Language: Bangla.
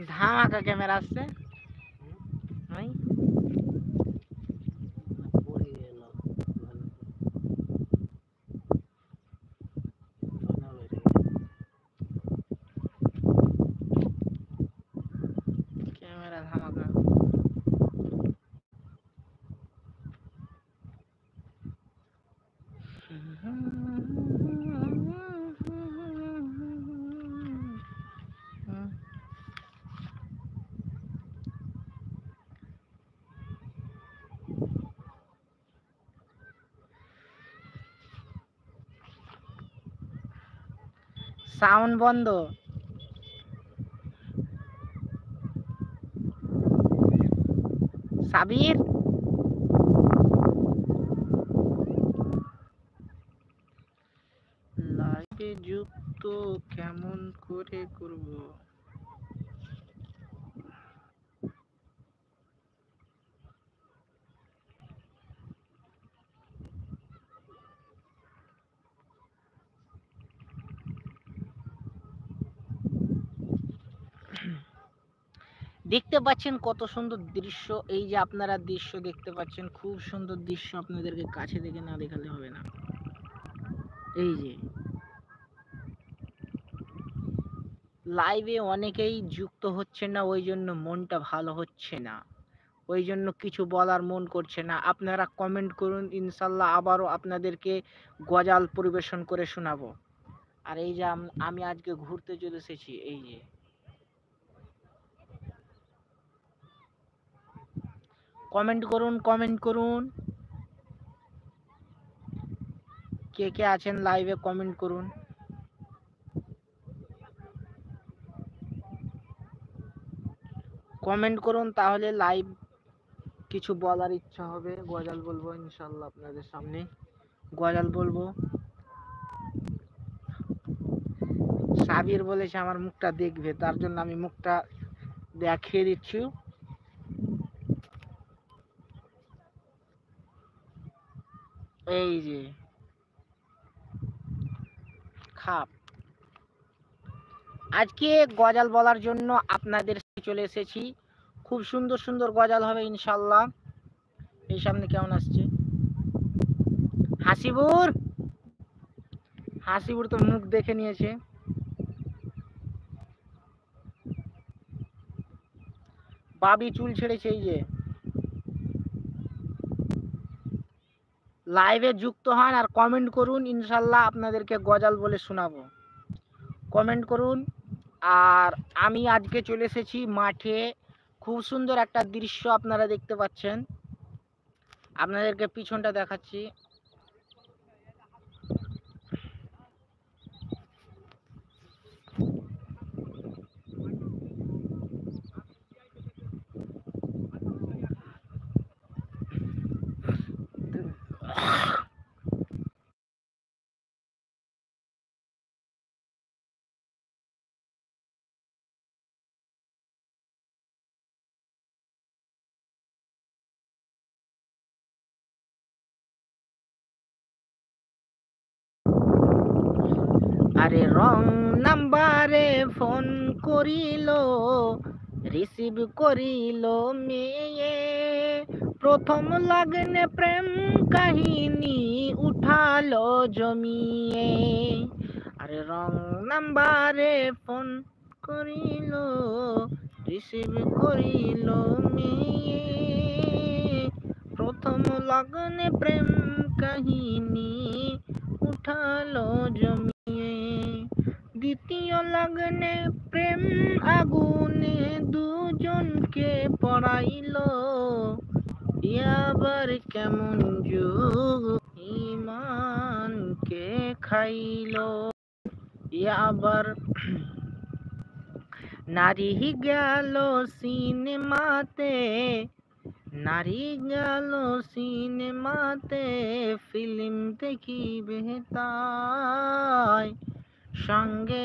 ধামাকা ক্যামেরা আসছে ক্যামেরা ধামাকা সাউন্ড বন্ধ সাবির লাইভে যুক্ত কেমন করে করব দেখতে পাচ্ছেন কত সুন্দর দৃশ্য এই যে আপনারা দৃশ্য দেখতে পাচ্ছেন খুব সুন্দর দৃশ্য আপনাদেরকে কাছে থেকে না দেখালে হবে না এই যে লাইভে অনেকেই যুক্ত হচ্ছে না ওই জন্য মনটা ভালো হচ্ছে না ওই জন্য কিছু বলার মন করছে না আপনারা কমেন্ট করুন ইনশাল্লাহ আবারও আপনাদেরকে গজাল পরিবেশন করে শোনাবো আর এই যে আমি আজকে ঘুরতে চলে এসেছি এই যে কমেন্ট করুন কে কে আছেন লাইভে কমেন্ট করুন তাহলে লাইভ কিছু বলার ইচ্ছা হবে গজাল বলবো ইনশাআল্লাহ আপনাদের সামনে গজাল বলবো সাবির বলেছে আমার মুখটা দেখবে তার জন্য আমি মুখটা দেখিয়ে দিচ্ছি এই যে খাপ আজকে গজাল বলার জন্য আপনাদের চলে এসেছি খুব সুন্দর সুন্দর গজাল হবে ইনশাআল্লাহ এই সামনে কেমন আসছে হাসিবুর তো মুখ দেখে নিয়েছে বাবি চুল ছেড়েছে এই যে লাইভে যুক্ত হন আর কমেন্ট করুন ইনশাআল্লাহ আপনাদেরকে গজাল বলে শোনাবো কমেন্ট করুন আর আমি আজকে চলে এসেছি মাঠে খুব সুন্দর একটা দৃশ্য আপনারা দেখতে পাচ্ছেন আপনাদেরকে পিছনটা দেখাচ্ছি আরে রং নাম্বারে ফোন করিল রিসিভ করিল মেয়ে প্রথম লগনে প্রেম কাহিনী উঠালো জমিয়ে আরে রং নাম্বারে ফোন করিল রিসিভ করিল মেয়ে প্রথম লগনে প্রেম কাহিনী উঠালো জমিয়ে দ্বিতীয় লগনে প্রেম আগুনে দুজনকে পড়াইলো আবার কেমন যুগ ইমানকে খাইলো আবার নারী গেল সিনেমাতে ফিল্ম দেখিবে তাই সঙ্গে